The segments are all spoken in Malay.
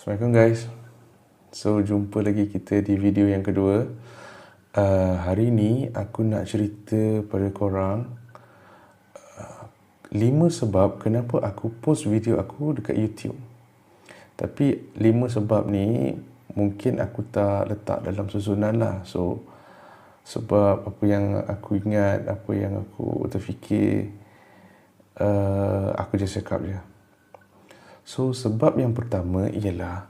Assalamualaikum guys. So jumpa lagi kita di video yang kedua. Hari ni aku nak cerita pada korang 5 sebab kenapa aku post video aku dekat YouTube. Tapi 5 sebab ni mungkin aku tak letak dalam susunan lah. So sebab apa yang aku ingat, apa yang aku terfikir, aku just cakap je. So sebab yang pertama ialah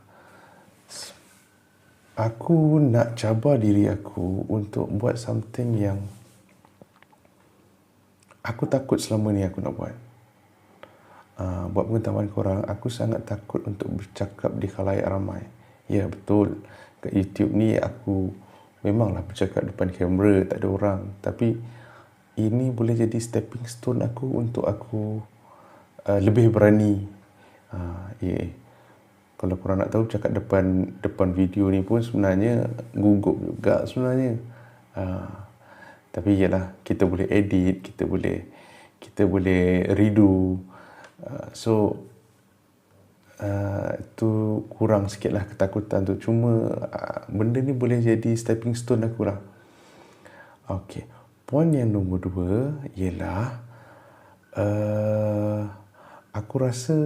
aku nak cabar diri aku untuk buat something yang aku takut selama ni aku nak buat. Buat pengetahuan korang, aku sangat takut untuk bercakap di khalayak ramai. Ya, betul. Kat YouTube ni aku memanglah bercakap depan kamera, tak ada orang. Tapi ini boleh jadi stepping stone aku untuk aku lebih berani. Kalau korang nak tahu, cakap depan video ni pun sebenarnya gugup juga sebenarnya. Tapi yalah, kita boleh edit, kita boleh redo. Itu kurang sikit lah ketakutan tu. Cuma benda ni boleh jadi stepping stone aku lah. Okay. Poin yang nombor 2 ialah aku rasa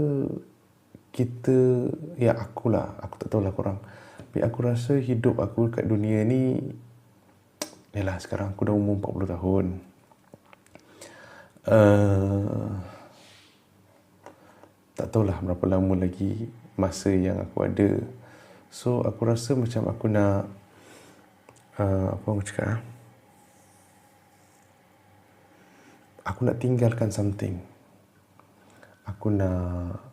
aku tak tahulah korang, tapi aku rasa hidup aku kat dunia ni, yalah sekarang aku dah umur 40 tahun. Tak tahulah berapa lama lagi masa yang aku ada. So aku rasa macam aku nak apa aku cakap, aku nak tinggalkan something. Aku nak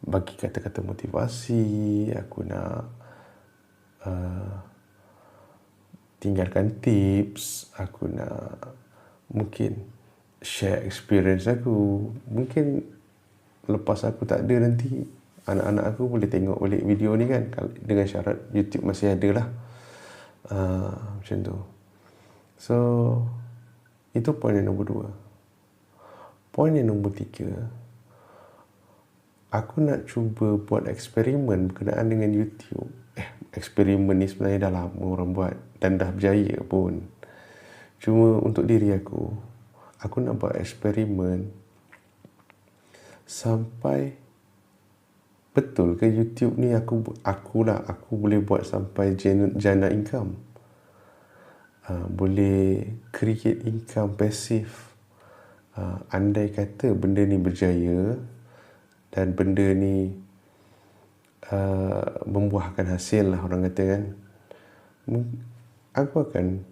bagi kata-kata motivasi, aku nak tinggalkan tips, aku nak mungkin share experience aku. Mungkin lepas aku tak ada nanti, anak-anak aku boleh tengok balik video ni kan, dengan syarat YouTube masih ada lah. Macam tu. So itu poin yang nombor 2. Poin yang nombor 3, aku nak cuba buat eksperimen berkenaan dengan YouTube. Eksperimen ni sebenarnya dah lama orang buat dan dah berjaya pun. Cuma untuk diri aku nak buat eksperimen sampai betul ke YouTube ni aku boleh buat sampai jana income. Boleh create income pasif. Andai kata benda ni berjaya dan benda ni membuahkan hasil lah, orang kata kan, aku akan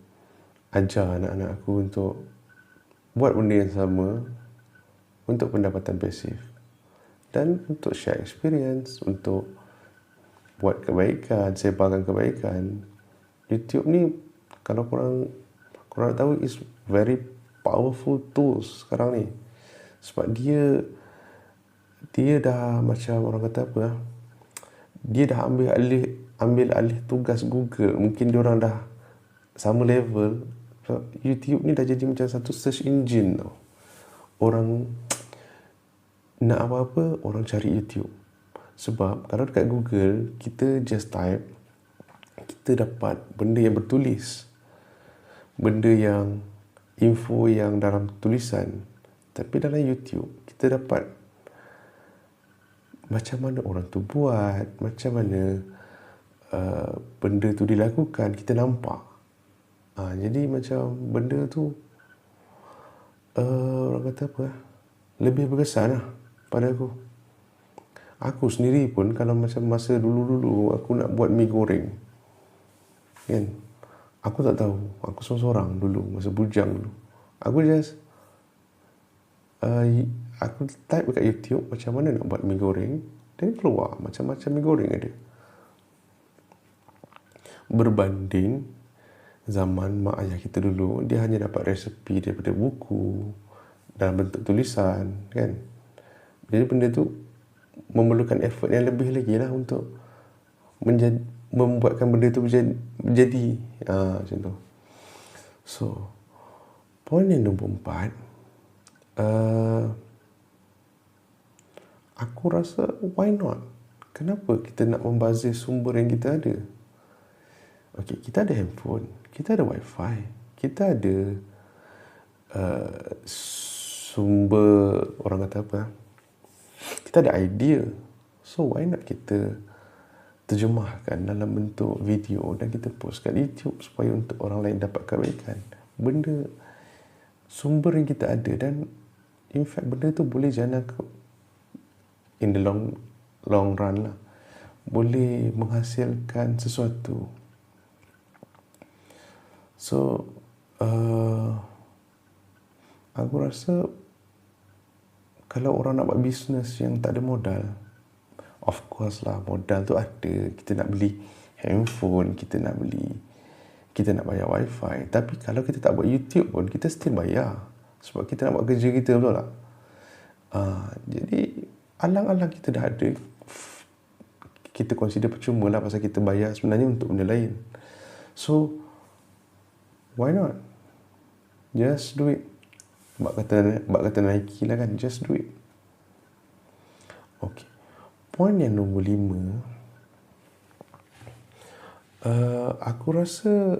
ajar anak-anak aku untuk buat benda yang sama untuk pendapatan pasif dan untuk share experience, untuk buat kebaikan, sebarkan kebaikan. YouTube ni, kalau korang tahu, is very powerful tools sekarang ni. Sebab dia dah macam orang kata apa, dia dah ambil alih tugas Google. Mungkin diorang dah sama level. So, YouTube ni dah jadi macam satu search engine tau. Orang nak apa-apa, orang cari YouTube. Sebab kalau dekat Google, kita just type, kita dapat benda yang bertulis, benda yang info yang dalam tulisan. Tapi dalam YouTube, kita dapat macam mana orang tu buat, macam mana benda tu dilakukan, kita nampak. Jadi macam benda tu orang kata apa, lebih berkesan lah pada aku. Aku sendiri pun kalau macam masa dulu-dulu aku nak buat mi goreng kan, aku tak tahu, aku seorang-seorang dulu, masa bujang dulu, aku just aku type dekat YouTube macam mana nak buat mi goreng, dan keluar macam-macam mi goreng ada. Berbanding zaman mak ayah kita dulu, dia hanya dapat resepi daripada buku dalam bentuk tulisan kan. Jadi benda tu memerlukan effort yang lebih lagi lah untuk membuatkan benda tu menjadi macam tu. So poin yang nombor 4, aku rasa why not? kenapa kita nak membazir sumber yang kita ada? Okey, kita ada handphone, kita ada wifi, kita ada sumber, orang kata apa, kita ada idea. So why not kita terjemahkan dalam bentuk video dan kita post kat YouTube supaya untuk orang lain dapat kebaikan. Benda, sumber yang kita ada, dan in fact benda tu boleh jana in the long run lah, boleh menghasilkan sesuatu. So aku rasa kalau orang nak buat bisnes yang tak ada modal, of course lah, modal tu ada. Kita nak beli handphone, kita nak bayar wifi. Tapi kalau kita tak buat YouTube pun, kita still bayar. Sebab kita nak buat kerja kita, betul tak? Jadi, alang-alang kita dah ada, kita consider percuma lah pasal kita bayar sebenarnya untuk benda lain. So, why not? Just do it. Bak kata Nike lah kan, just do it. Okay. Poin yang nombor 5, aku rasa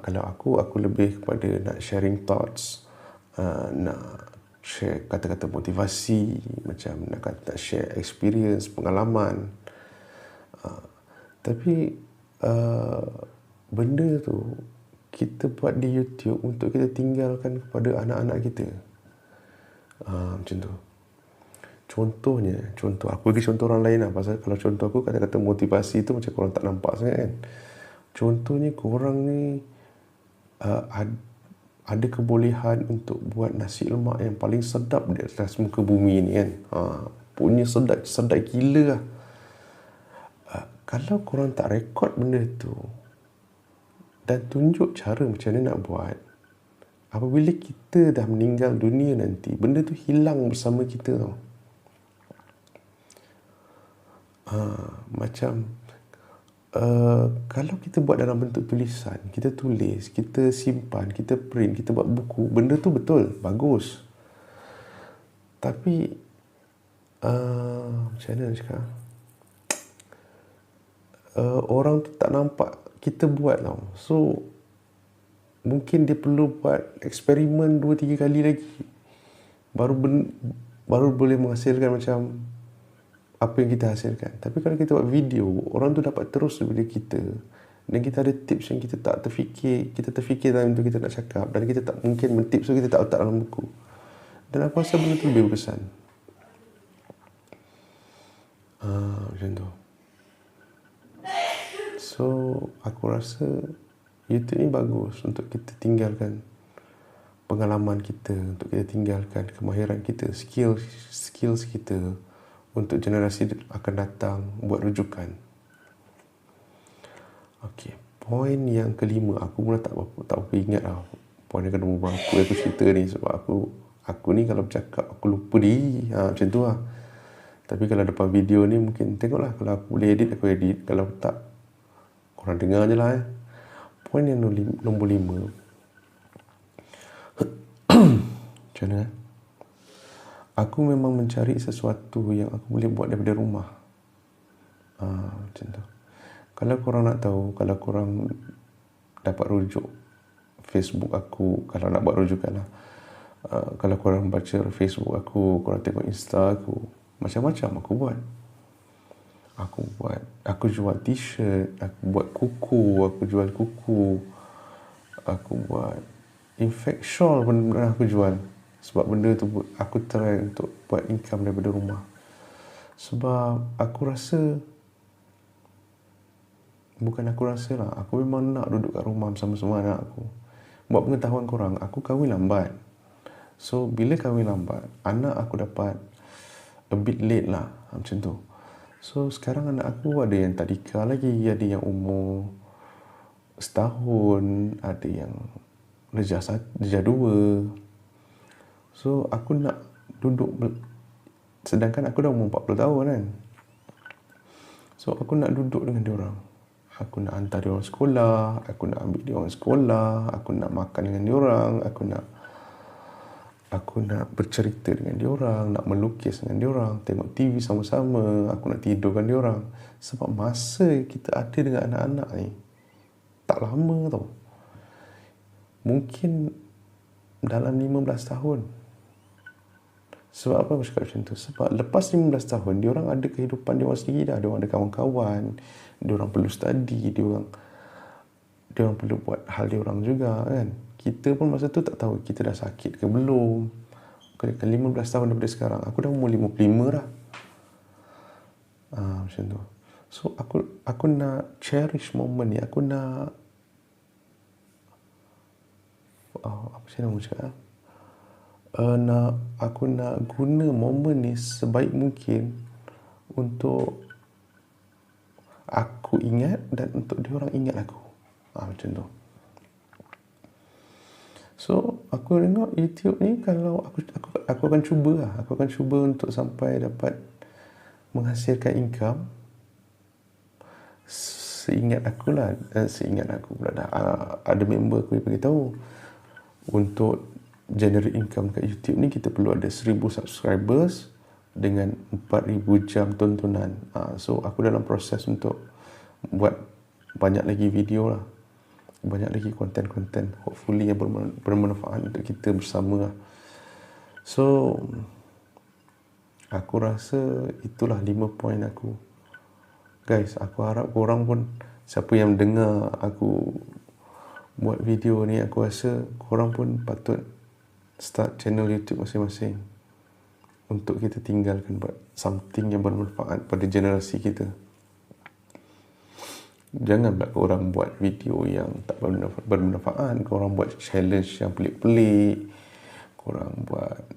kalau aku lebih kepada nak sharing thoughts, nak share kata-kata motivasi, macam nak share experience, pengalaman. Tapi benda tu kita buat di YouTube untuk kita tinggalkan kepada anak-anak kita. Macam tu. Contoh aku bagi contoh orang lain lah. Pasal kalau contoh aku, kata-kata motivasi tu macam korang tak nampak sangat kan. Contohnya korang ni ada kebolehan untuk buat nasi lemak yang paling sedap di atas muka bumi ni kan. Punya sedap gila lah. Kalau korang tak rekod benda tu dan tunjuk cara macam mana nak buat, apabila kita dah meninggal dunia nanti, benda tu hilang bersama kita tau. Macam kalau kita buat dalam bentuk tulisan, kita tulis, kita simpan, kita print, kita buat buku, benda tu betul, bagus. Tapi macam mana nak cakap, orang tu tak nampak kita buat tau. So mungkin dia perlu buat eksperimen 2-3 kali lagi baru boleh menghasilkan macam apa yang kita hasilkan. Tapi kalau kita buat video, orang tu dapat terus daripada kita, dan kita ada tips yang kita tak terfikir, kita terfikir dalam tu kita nak cakap, dan kita tak mungkin tips tu kita tak letak dalam buku. Dan aku rasa benda tu lebih berkesan. Macam tu. So aku rasa YouTube ni bagus untuk kita tinggalkan pengalaman kita, untuk kita tinggalkan kemahiran kita, skills kita untuk generasi akan datang buat rujukan. Okey, poin yang kelima, aku mula tak apa ingat lah poin yang kedua aku cerita ni, sebab aku ni kalau bercakap aku lupa diri, macam tu lah. Tapi kalau depan video ni mungkin tengoklah, kalau aku boleh edit aku edit, kalau tak korang dengar je lah. Poin yang nombor 5, macam mana? Aku memang mencari sesuatu yang aku boleh buat daripada rumah. Macam tu. Kalau korang nak tahu, kalau korang dapat rujuk Facebook aku, kalau nak buat rujukan lah, kalau korang baca Facebook aku, korang tengok Insta aku, macam-macam aku buat. Aku jual t-shirt, aku buat kuku, aku jual kuku, aku buat, in fact shawl pun pernah aku jual. Sebab benda tu aku try untuk buat income daripada rumah. Sebab aku rasa, aku memang nak duduk kat rumah bersama-sama anak aku. Buat pengetahuan korang, aku kahwin lambat. So bila kahwin lambat, anak aku dapat a bit late lah, macam tu. So sekarang anak aku ada yang tadika lagi, ada yang umur setahun, ada yang darjah 2. So aku nak duduk, sedangkan aku dah umur 40 tahun kan. So aku nak duduk dengan diorang. Aku nak hantar diorang sekolah, aku nak ambil diorang sekolah, aku nak makan dengan diorang, aku nak Aku nak bercerita dengan diorang, nak melukis dengan diorang, tengok TV sama-sama, aku nak tidurkan diorang. Sebab masa kita ada dengan anak-anak ni tak lama tau. Mungkin dalam 15 tahun. Sebab apa aku cakap macam tu? Sebab lepas 15 tahun, diorang ada kehidupan diorang sendiri dah. Diorang ada kawan-kawan, diorang perlu study, diorang perlu buat hal diorang juga kan. Kita pun masa tu tak tahu kita dah sakit ke belum. Kan 15 tahun daripada sekarang, aku dah umur 55 dah. Macam tu. So aku nak cherish moment ni. Aku nak apa saya nak cakap? Aku nak guna momen ni sebaik mungkin untuk aku ingat dan untuk diorang ingat aku. Macam tu. So aku tengok YouTube ni, kalau aku akan cuba lah. Aku akan cuba untuk sampai dapat menghasilkan income. Seingat aku pula dah ada member aku yang beritahu, untuk generate income kat YouTube ni kita perlu ada 1000 subscribers dengan 4000 jam tontonan. So aku dalam proses untuk buat banyak lagi video lah, banyak lagi konten-konten, hopefully yang bermanfaat untuk kita bersama lah. So aku rasa itulah 5 poin aku. Guys, aku harap korang pun, siapa yang dengar aku buat video ni, aku rasa korang pun patut start channel YouTube masing-masing untuk kita tinggalkan buat something yang bermanfaat pada generasi kita. Janganlah korang buat video yang tak bermanfaat. Korang buat challenge yang pelik-pelik. Korang buat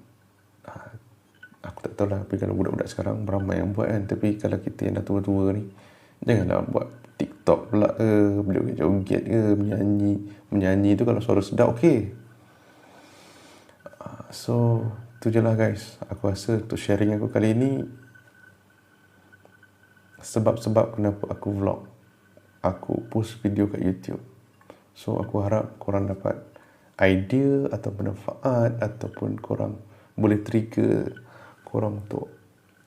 aku tak tahu lah, tapi kalau budak-budak sekarang ramai yang buat kan. Tapi kalau kita yang dah tua-tua ni, janganlah buat TikTok pula ke, joget ke, menyanyi tu kalau suara sedap okey. So tu je lah guys. Aku rasa untuk sharing aku kali ni, sebab-sebab kenapa aku vlog, aku post video kat YouTube. So aku harap korang dapat idea atau manfaat, ataupun korang boleh trigger korang untuk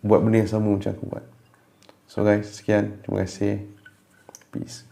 buat benda yang sama macam aku buat. So guys, sekian. Terima kasih. Peace.